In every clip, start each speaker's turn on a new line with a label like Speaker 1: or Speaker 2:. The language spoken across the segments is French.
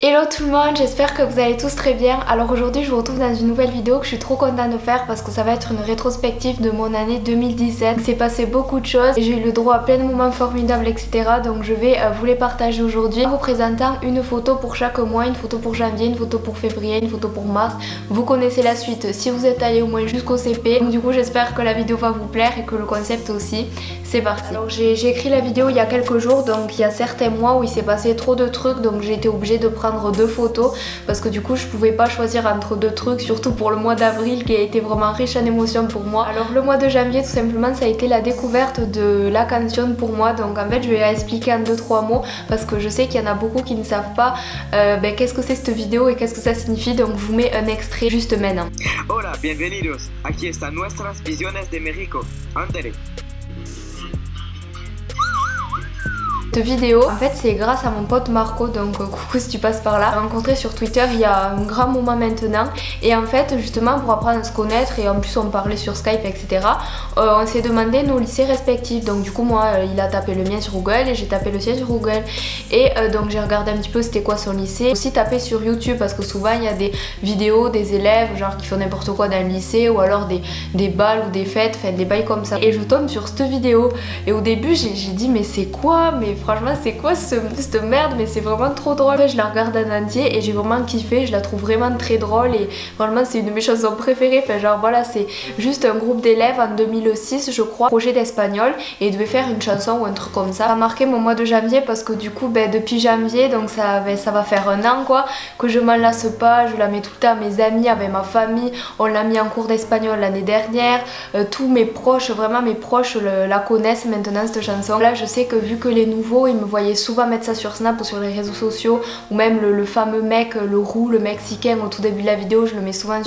Speaker 1: Hello tout le monde, j'espère que vous allez tous très bien. Alors aujourd'hui je vous retrouve dans une nouvelle vidéo que je suis trop contente de faire parce que ça va être une rétrospective de mon année 2017. Il s'est passé beaucoup de choses et j'ai eu le droit à plein de moments formidables, etc. Donc je vais vous les partager aujourd'hui en vous présentant une photo pour chaque mois, une photo pour janvier, une photo pour février, une photo pour mars. Vous connaissez la suite si vous êtes allé au moins jusqu'au CP. Donc du coup j'espère que la vidéo va vous plaire et que le concept aussi. C'est parti. Alors j'ai écrit la vidéo il y a quelques jours, donc il y a certains mois où il s'est passé trop de trucs, donc j'ai été obligée de prendre deux photos parce que du coup je pouvais pas choisir entre deux trucs, surtout pour le mois d'avril qui a été vraiment riche en émotions pour moi. Alors le mois de janvier tout simplement ça a été la découverte de la canción pour moi, donc en fait je vais expliquer en 2-3 mots parce que je sais qu'il y en a beaucoup qui ne savent pas qu'est-ce que c'est cette vidéo et qu'est-ce que ça signifie, donc je vous mets un extrait juste maintenant.
Speaker 2: Hola, bienvenidos. Aquí están nuestras visiones de México. Andere.
Speaker 1: Cette vidéo, en fait c'est grâce à mon pote Marco, donc coucou si tu passes par là. J'ai rencontré sur Twitter il y a un grand moment maintenant et en fait justement pour apprendre à se connaître et en plus on parlait sur Skype etc. On s'est demandé nos lycées respectifs, donc du coup moi il a tapé le mien sur Google et j'ai tapé le sien sur Google et donc j'ai regardé un petit peu c'était quoi son lycée. J'ai aussi tapé sur YouTube parce que souvent il y a des vidéos des élèves genre qui font n'importe quoi dans le lycée ou alors des balles ou des fêtes, enfin des bails comme ça, et je tombe sur cette vidéo et au début j'ai dit mais c'est quoi, mais franchement c'est quoi cette merde, mais c'est vraiment trop drôle. Après, je la regarde en entier et j'ai vraiment kiffé, je la trouve vraiment très drôle et vraiment c'est une de mes chansons préférées. Enfin genre voilà, c'est juste un groupe d'élèves en 2006 je crois, projet d'espagnol, et ils devaient faire une chanson ou un truc comme ça. Ça a marqué mon mois de janvier parce que du coup depuis janvier, donc ça va faire un an quoi, que je m'en lasse pas, je la mets tout le temps à mes amis, avec ma famille, on l'a mis en cours d'espagnol l'année dernière, tous mes proches, vraiment mes proches la connaissent maintenant cette chanson. Là je sais que vu que les nouveaux ils me voyaient souvent mettre ça sur Snap ou sur les réseaux sociaux, ou même le fameux mec, le roux, le mexicain au tout début de la vidéo, je le mets souvent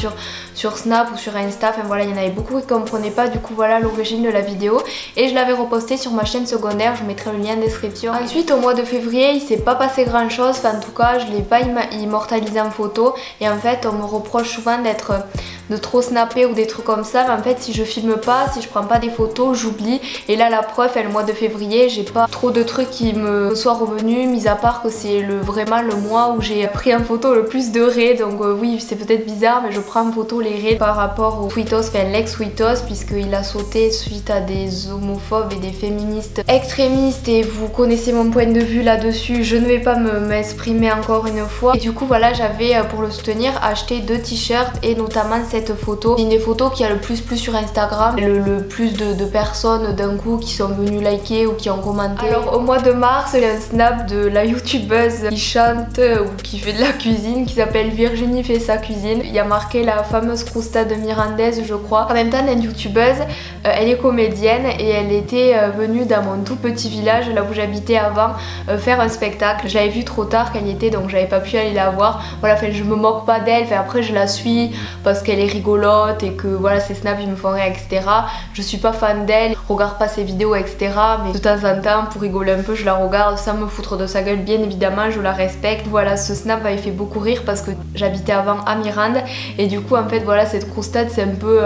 Speaker 1: sur Snap ou sur Insta, enfin voilà, il y en avait beaucoup qui comprenaient pas du coup voilà l'origine de la vidéo, et je l'avais reposté sur ma chaîne secondaire, je mettrai le lien en description. Ensuite au mois de février il s'est pas passé grand chose, enfin en tout cas je l'ai pas immortalisé en photo, et en fait on me reproche souvent de trop snapper ou des trucs comme ça, mais en fait si je filme pas, si je prends pas des photos, j'oublie, et là la preuve est le mois de février, j'ai pas trop de trucs qui me soient revenus, mis à part que c'est vraiment le mois où j'ai pris en photo le plus de raies, donc oui c'est peut-être bizarre mais je prends en photo les raies par rapport au Sweetos, enfin l'ex Sweetos, puisqu'il a sauté suite à des homophobes et des féministes extrémistes, et vous connaissez mon point de vue là-dessus, je ne vais pas m'exprimer encore une fois. Et du coup voilà, j'avais pour le soutenir acheté 2 t-shirts et notamment cette photo. C'est une des photos qui a le plus sur Instagram, le plus de personnes d'un coup qui sont venues liker ou qui ont commenté. Alors au mois de mars, il y a un snap de la youtubeuse qui chante ou qui fait de la cuisine, qui s'appelle Virginie fait sa cuisine. Il y a marqué la fameuse croustade mirandaise je crois. En même temps une youtubeuse, elle est comédienne et elle était venue dans mon tout petit village là où j'habitais avant faire un spectacle. Je l'avais vue trop tard qu'elle y était, donc j'avais pas pu aller la voir. Voilà, enfin, je me moque pas d'elle, enfin, après je la suis parce qu'elle est rigolote et que voilà ses snaps ils me font rire etc. Je suis pas fan d'elle, je regarde pas ses vidéos etc. mais de temps en temps pour rigoler un peu je la regarde sans me foutre de sa gueule, bien évidemment je la respecte. Voilà, ce snap m'avait fait beaucoup rire parce que j'habitais avant à Mirande et du coup en fait voilà cette croustade c'est un peu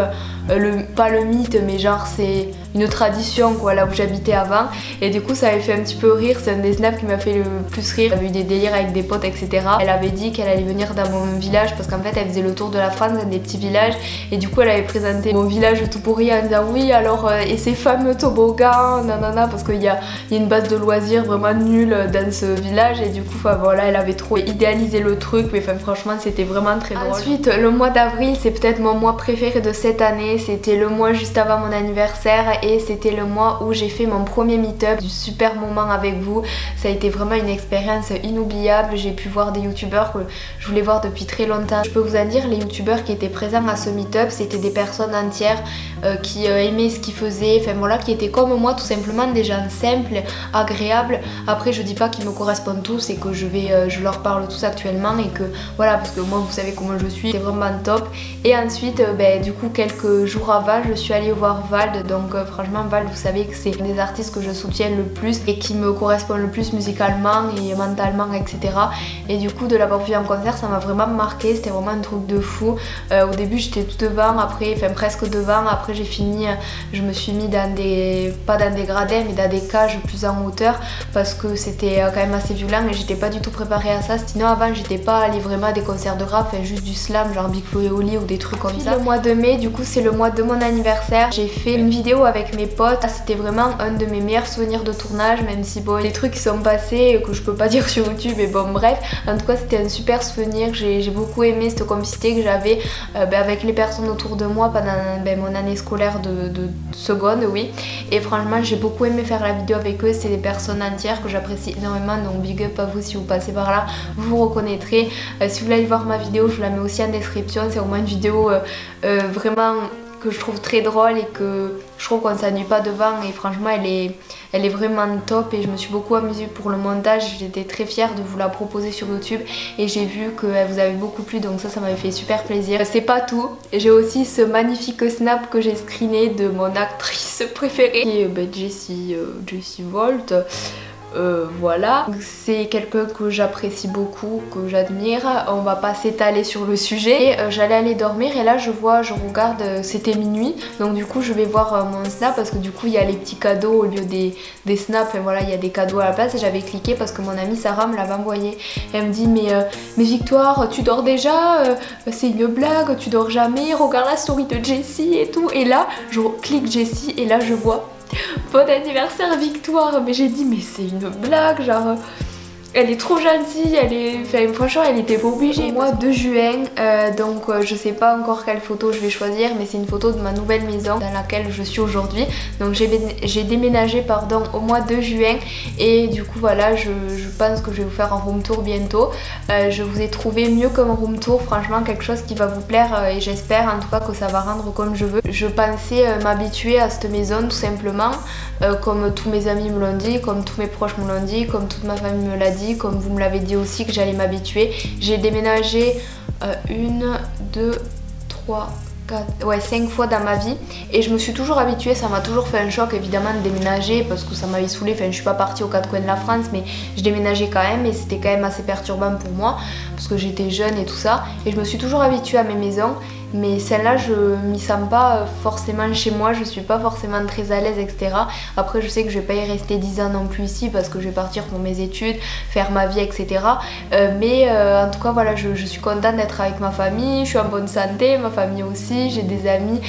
Speaker 1: pas le mythe mais genre c'est une tradition quoi là où j'habitais avant, et du coup ça avait fait un petit peu rire, c'est un des snaps qui m'a fait le plus rire. J'avais eu des délires avec des potes etc. Elle avait dit qu'elle allait venir dans mon village parce qu'en fait elle faisait le tour de la France dans des petits villages, et du coup elle avait présenté mon village tout pourri en disant oui alors et ces fameux toboggans nanana, parce qu'il y a une base de loisirs vraiment nulle dans ce village, et du coup voilà elle avait trop idéalisé le truc, mais enfin franchement c'était vraiment très drôle. Ensuite le mois d'avril c'est peut-être mon mois préféré de cette année, c'était le mois juste avant mon anniversaire et c'était le mois où j'ai fait mon premier meet-up, du super moment avec vous. Ça a été vraiment une expérience inoubliable, j'ai pu voir des youtubeurs que je voulais voir depuis très longtemps. Je peux vous en dire, les youtubeurs qui étaient présents à ce meet-up c'était des personnes entières qui aimaient ce qu'ils faisaient, enfin voilà, qui étaient comme moi tout simplement, des gens simples, agréables. Après je dis pas qu'ils me correspondent tous et que je leur parle tous actuellement et que voilà, parce que moi vous savez comment je suis, c'est vraiment top. Et ensuite du coup quelques jours avant je suis allée voir Vald, donc franchement Val, vous savez que c'est des artistes que je soutiens le plus et qui me correspondent le plus musicalement et mentalement, etc. Et du coup de l'avoir vu en concert, ça m'a vraiment marqué, c'était vraiment un truc de fou. Au début j'étais tout devant, après, enfin presque devant, après j'ai fini, je me suis mis dans des, pas dans des gradins mais dans des cages plus en hauteur parce que c'était quand même assez violent et j'étais pas du tout préparée à ça. Sinon avant j'étais pas allée vraiment à des concerts de rap, enfin juste du slam genre Big Flo et Oli ou des trucs comme ça. Le mois de mai, du coup c'est le mois de mon anniversaire, j'ai fait une vidéo avec mes potes, c'était vraiment un de mes meilleurs souvenirs de tournage, même si bon les trucs qui sont passés que je peux pas dire sur YouTube et bon bref, en tout cas c'était un super souvenir, j'ai beaucoup aimé cette complicité que j'avais avec les personnes autour de moi pendant mon année scolaire de seconde, oui, et franchement j'ai beaucoup aimé faire la vidéo avec eux, c'est des personnes entières que j'apprécie énormément, donc big up à vous si vous passez par là, vous reconnaîtrez. Si vous voulez aller voir ma vidéo, je vous la mets aussi en description, c'est vraiment une vidéo vraiment que je trouve très drôle et que je trouve qu'on ne s'ennuie pas devant et franchement elle est vraiment top et je me suis beaucoup amusée pour le montage, j'étais très fière de vous la proposer sur YouTube et j'ai vu qu'elle vous avait beaucoup plu, donc ça m'avait fait super plaisir. C'est pas tout, j'ai aussi ce magnifique snap que j'ai screené de mon actrice préférée qui est Jessie Volt. Voilà, c'est quelqu'un que j'apprécie beaucoup, que j'admire, on va pas s'étaler sur le sujet et j'allais aller dormir et là je regarde, c'était minuit, donc du coup je vais voir mon snap parce que du coup il y a les petits cadeaux au lieu des snaps, et voilà il y a des cadeaux à la place et j'avais cliqué parce que mon amie Sarah me l'avait envoyé. Elle me dit mais Victoire tu dors déjà, c'est une blague, tu dors jamais, regarde la story de Jessie et tout, et là je clique Jessie et là je vois bon anniversaire Victoire, mais j'ai dit mais c'est une blague, genre elle est trop gentille, enfin, franchement elle était pas obligée. Au mois de juin, donc je sais pas encore quelle photo je vais choisir, mais c'est une photo de ma nouvelle maison dans laquelle je suis aujourd'hui. Donc j'ai déménagé pardon au mois de juin et du coup voilà je pense que je vais vous faire un room tour bientôt. Je vous ai trouvé mieux qu'un room tour, franchement quelque chose qui va vous plaire et j'espère en tout cas que ça va rendre comme je veux. Je pensais m'habituer à cette maison tout simplement, comme tous mes amis me l'ont dit, comme tous mes proches me l'ont dit, comme toute ma famille me l'a dit, comme vous me l'avez dit aussi que j'allais m'habituer. J'ai déménagé 1, 2, 3, 4, ouais 5 fois dans ma vie et je me suis toujours habituée, ça m'a toujours fait un choc évidemment de déménager parce que ça m'avait saoulée, enfin je suis pas partie aux quatre coins de la France mais je déménageais quand même et c'était quand même assez perturbant pour moi parce que j'étais jeune et tout ça et je me suis toujours habituée à mes maisons. Mais celle-là je m'y sens pas forcément chez moi, je suis pas forcément très à l'aise, etc. Après je sais que je vais pas y rester 10 ans non plus ici parce que je vais partir pour mes études, faire ma vie, etc. Mais en tout cas voilà, je suis contente d'être avec ma famille, je suis en bonne santé, ma famille aussi, j'ai des amis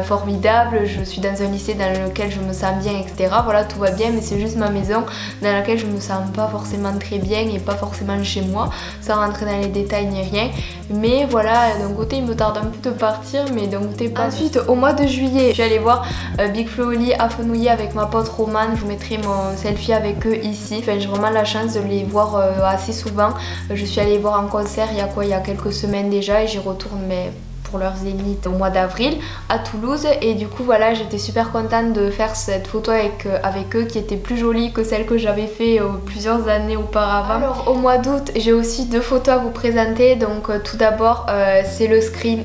Speaker 1: formidables, je suis dans un lycée dans lequel je me sens bien, etc. Voilà, tout va bien, mais c'est juste ma maison dans laquelle je me sens pas forcément très bien et pas forcément chez moi, sans rentrer dans les détails ni rien. Mais voilà, d'un côté il me tarde un peu de partir, mais d'un côté pas. Ensuite au mois de juillet je suis allée voir Big Flo et Oli à Fenouillet avec ma pote Romane, je vous mettrai mon selfie avec eux ici, enfin j'ai vraiment la chance de les voir assez souvent. Je suis allée voir en concert il y a quelques semaines déjà et j'y retourne mais pour leur zénith au mois d'avril à Toulouse et du coup voilà j'étais super contente de faire cette photo avec eux qui était plus jolie que celle que j'avais fait plusieurs années auparavant. Alors au mois d'août j'ai aussi 2 photos à vous présenter, donc tout d'abord c'est le screen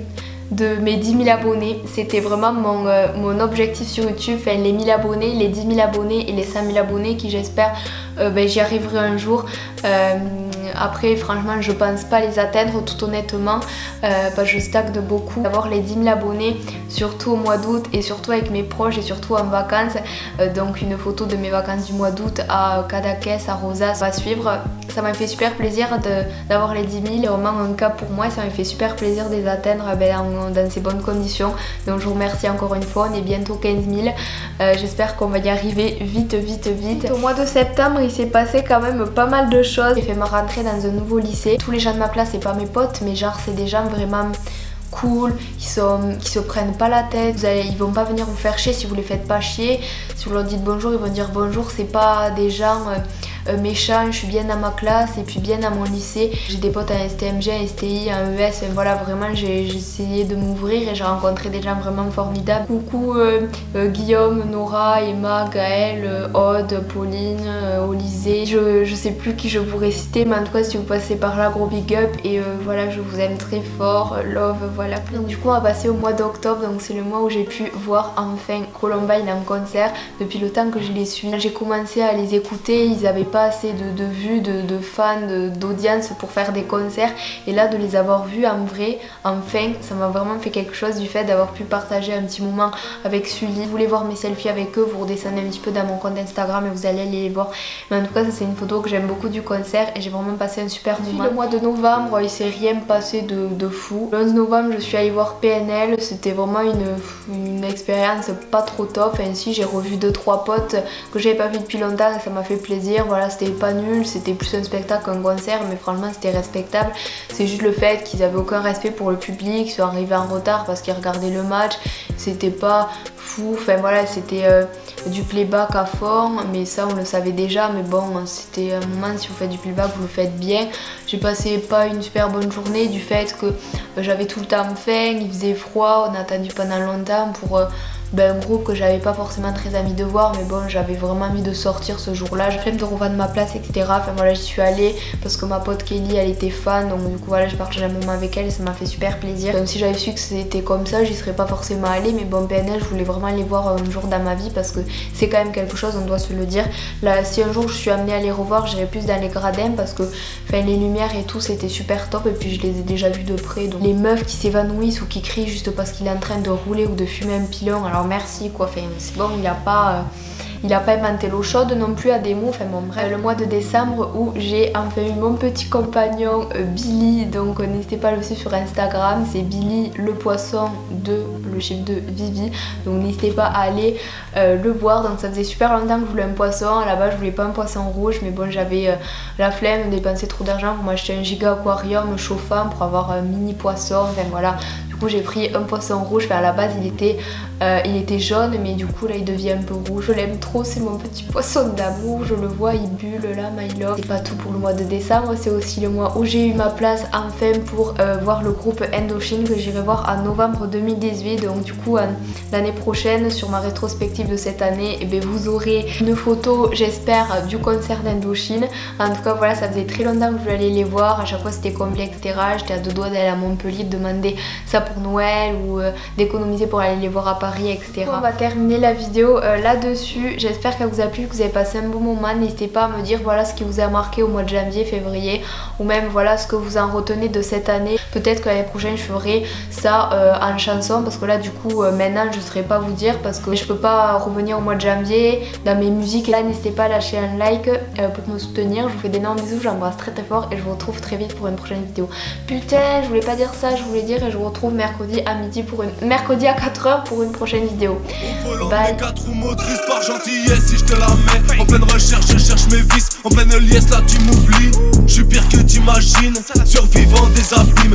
Speaker 1: de mes 10 000 abonnés, c'était vraiment mon objectif sur YouTube, enfin, les 1000 abonnés, les 10 000 abonnés et les 5 000 abonnés qui j'espère j'y arriverai un jour. Après franchement je pense pas les atteindre tout honnêtement parce que je stagne beaucoup. D'avoir les 10 000 abonnés surtout au mois d'août et surtout avec mes proches et surtout en vacances, donc une photo de mes vacances du mois d'août à Cadaqués, à Rosas va suivre. Ça m'a fait super plaisir d'avoir les 10 000, c'est vraiment un cap pour moi et ça m'a fait super plaisir de les atteindre dans ces bonnes conditions. Donc je vous remercie encore une fois, on est bientôt 15 000, j'espère qu'on va y arriver vite. Au mois de septembre il s'est passé quand même pas mal de choses. J'ai fait ma rentrée dans un nouveau lycée. Tous les gens de ma classe c'est pas mes potes mais genre c'est des gens vraiment cool, qui se prennent pas la tête, ils vont pas venir vous faire chier si vous les faites pas chier. Si vous leur dites bonjour ils vont dire bonjour, c'est pas des gens méchant, je suis bien dans ma classe et puis bien dans mon lycée. J'ai des potes en STMG, en STI, en ES, enfin, voilà, vraiment j'ai essayé de m'ouvrir et j'ai rencontré des gens vraiment formidables. Coucou Guillaume, Nora, Emma, Gaëlle, Aude, Pauline, Olysée, je sais plus qui je pourrais citer, mais en tout cas si vous passez par là, gros big up et voilà, je vous aime très fort, love, voilà. Donc du coup on va passer au mois d'octobre, donc c'est le mois où j'ai pu voir enfin Columbine en concert. Depuis le temps que je les suis, j'ai commencé à les écouter, ils n'avaient pas assez de vues, de fans, d'audience pour faire des concerts, et là de les avoir vus en vrai, enfin, ça m'a vraiment fait quelque chose du fait d'avoir pu partager un petit moment avec Sully. Vous voulez voir mes selfies avec eux, vous redescendez un petit peu dans mon compte Instagram et vous allez aller les voir. Mais en tout cas ça c'est une photo que j'aime beaucoup du concert et j'ai vraiment passé un super moment. Le mois de novembre il s'est rien passé de fou. Le 11 novembre je suis allée voir PNL, c'était vraiment une expérience pas trop top. Ainsi j'ai revu 2-3 potes que j'avais pas vu depuis longtemps et ça m'a fait plaisir. Voilà, c'était pas nul, c'était plus un spectacle qu'un concert, mais franchement c'était respectable. C'est juste le fait qu'ils avaient aucun respect pour le public, ils sont arrivés en retard parce qu'ils regardaient le match, c'était pas fou, enfin voilà, c'était du playback à fond, mais ça on le savait déjà, mais bon, c'était un moment, si vous faites du playback vous le faites bien. J'ai passé pas une super bonne journée du fait que j'avais tout le temps faim, il faisait froid, on a attendu pendant longtemps pour un groupe que j'avais pas forcément très envie de voir, mais bon, j'avais vraiment envie de sortir ce jour-là. J'ai flemme de revendre ma place, etc. Enfin voilà, j'y suis allée parce que ma pote Kelly elle était fan, donc du coup voilà, j'ai partagé un moment avec elle et ça m'a fait super plaisir. Donc si j'avais su que c'était comme ça, j'y serais pas forcément allée, mais bon, PNL, je voulais vraiment les voir un jour dans ma vie parce que c'est quand même quelque chose, on doit se le dire. Là, si un jour je suis amenée à les revoir, j'irai plus dans les gradins parce que enfin, les lumières et tout c'était super top, et puis je les ai déjà vus de près. Donc les meufs qui s'évanouissent ou qui crient juste parce qu'il est en train de rouler ou de fumer un pilon, alors merci quoi, enfin c'est bon, il a pas inventé l'eau chaude non plus à des mots, enfin bon bref. Le mois de décembre où j'ai enfin eu mon petit compagnon Billy, donc n'hésitez pas à le suivre sur Instagram, c'est Billy le poisson de le chef de Vivi, donc n'hésitez pas à aller le voir. Donc ça faisait super longtemps que je voulais un poisson, à la base je voulais pas un poisson rouge, mais bon j'avais la flemme de dépenser trop d'argent pour m'acheter un giga aquarium chauffant pour avoir un mini poisson, enfin voilà. Du coup j'ai pris un poisson rouge, enfin à la base il était jaune, mais du coup là il devient un peu rouge. Je l'aime trop, c'est mon petit poisson d'amour, je le vois, il bulle là, my love. C'est pas tout pour le mois de décembre, c'est aussi le mois où j'ai eu ma place enfin pour voir le groupe Indochine que j'irai voir en novembre 2018. Donc du coup l'année prochaine, sur ma rétrospective de cette année, et bien, vous aurez une photo j'espère du concert d'Indochine. En tout cas voilà, ça faisait très longtemps que je voulais aller les voir, à chaque fois c'était complet, etc. J'étais à deux doigts d'aller à Montpellier, de demander ça pour Noël ou d'économiser pour aller les voir à Paris, etc. On va terminer la vidéo là-dessus. J'espère qu'elle vous a plu, que vous avez passé un bon moment. N'hésitez pas à me dire voilà ce qui vous a marqué au mois de janvier, février, ou même voilà ce que vous en retenez de cette année. Peut-être que l'année prochaine je ferai ça en chanson, parce que là du coup maintenant je ne saurais pas vous dire parce que je peux pas revenir au mois de janvier dans mes musiques. Et là n'hésitez pas à lâcher un like pour me soutenir. Je vous fais d'énormes bisous, j'embrasse très très fort et je vous retrouve très vite pour une prochaine vidéo. Putain, je voulais pas dire ça, je voulais dire, et je vous retrouve mercredi à midi pour mercredi à 4h pour une prochaine vidéo. Bye.
Speaker 3: Par gentillesse, si je te la mets en pleine recherche, je cherche mes vices. En pleine liesse, là tu m'oublies. Je suis pire que t'imagines, survivant des abîmes.